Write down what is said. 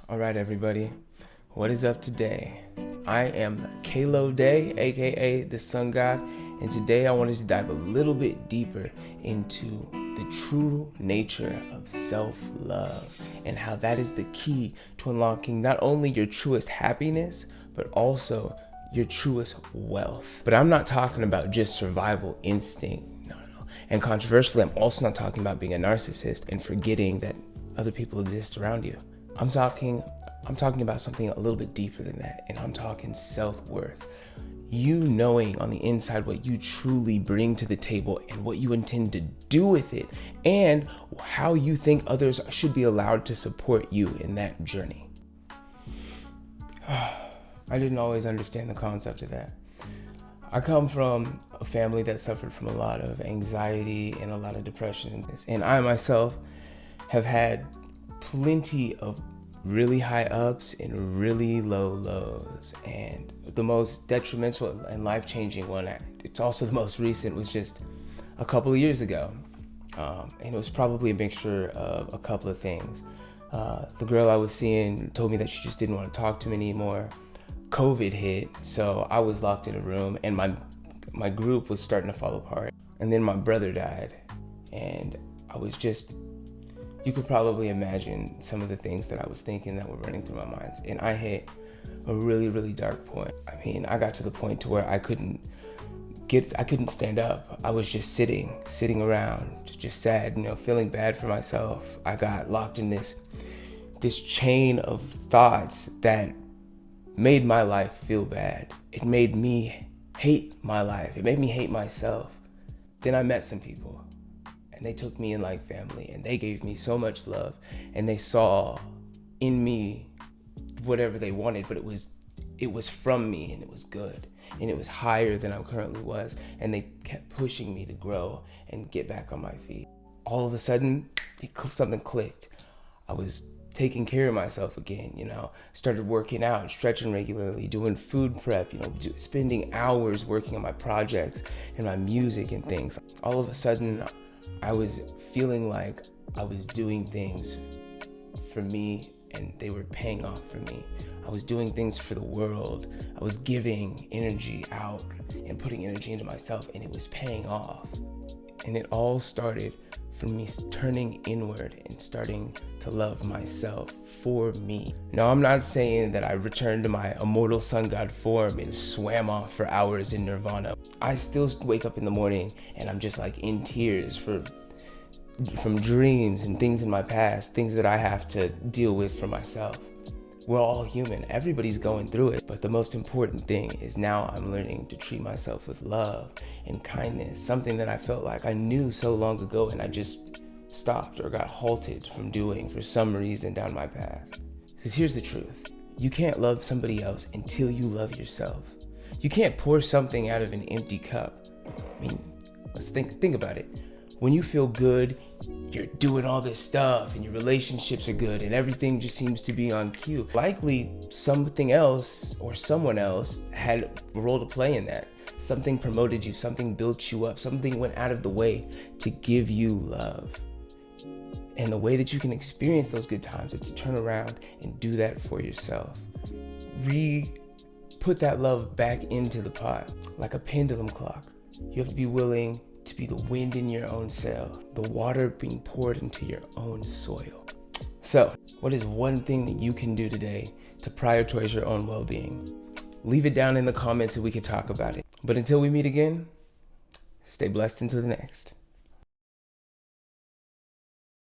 All right, everybody, what is up today? I am Kalo Day, aka the Sun God, and today I wanted to dive a little bit deeper into the true nature of self-love and how that is the key to unlocking not only your truest happiness, but also your truest wealth. But I'm not talking about just survival instinct. No. And controversially, I'm also not talking about being a narcissist and forgetting that other people exist around you. I'm talking about something a little bit deeper than that, and I'm talking self-worth. You knowing on the inside what you truly bring to the table and what you intend to do with it, and how you think others should be allowed to support you in that journey. I didn't always understand the concept of that. I come from a family that suffered from a lot of anxiety and a lot of depression, and I myself have had plenty of really high ups and really low lows, and the most detrimental and life-changing one, it's also the most recent, was just a couple of years ago, and it was probably a mixture of a couple of things. The girl I was seeing told me that she just didn't want to talk to me anymore. COVID hit, so I was locked in a room, and my group was starting to fall apart. And then my brother died, and I was just, you could probably imagine some of the things that I was thinking that were running through my mind. And I hit a really, really dark point. I mean, I got to the point to where I couldn't stand up. I was just sitting around, just sad, feeling bad for myself. I got locked in this chain of thoughts that made my life feel bad. It made me hate my life. It made me hate myself. Then I met some people, and they took me in like family, and they gave me so much love, and they saw in me whatever they wanted, but it was from me, and it was good, and it was higher than I currently was, and they kept pushing me to grow and get back on my feet. All of a sudden, something clicked. I was taking care of myself again, started working out, stretching regularly, doing food prep, spending hours working on my projects and my music and things. All of a sudden, I was feeling like I was doing things for me and they were paying off for me. I was doing things for the world. I was giving energy out and putting energy into myself, and it was paying off. And it all started from me turning inward and starting to love myself for me. Now, I'm not saying that I returned to my immortal sun god form and swam off for hours in nirvana. I still wake up in the morning and I'm just like in tears from dreams and things in my past, things that I have to deal with for myself. We're all human. Everybody's going through it. But the most important thing is now I'm learning to treat myself with love and kindness, something that I felt like I knew so long ago and I just stopped or got halted from doing for some reason down my path. Because here's the truth. You can't love somebody else until you love yourself. You can't pour something out of an empty cup. I mean, let's think about it. When you feel good, you're doing all this stuff and your relationships are good and everything just seems to be on cue. Likely something else or someone else had a role to play in that. Something promoted you, something built you up, something went out of the way to give you love. And the way that you can experience those good times is to turn around and do that for yourself. Put that love back into the pot like a pendulum clock. You have to be willing to be the wind in your own sail, the water being poured into your own soil. So, what is one thing that you can do today to prioritize your own well-being? Leave it down in the comments and we can talk about it. But until we meet again, stay blessed until the next.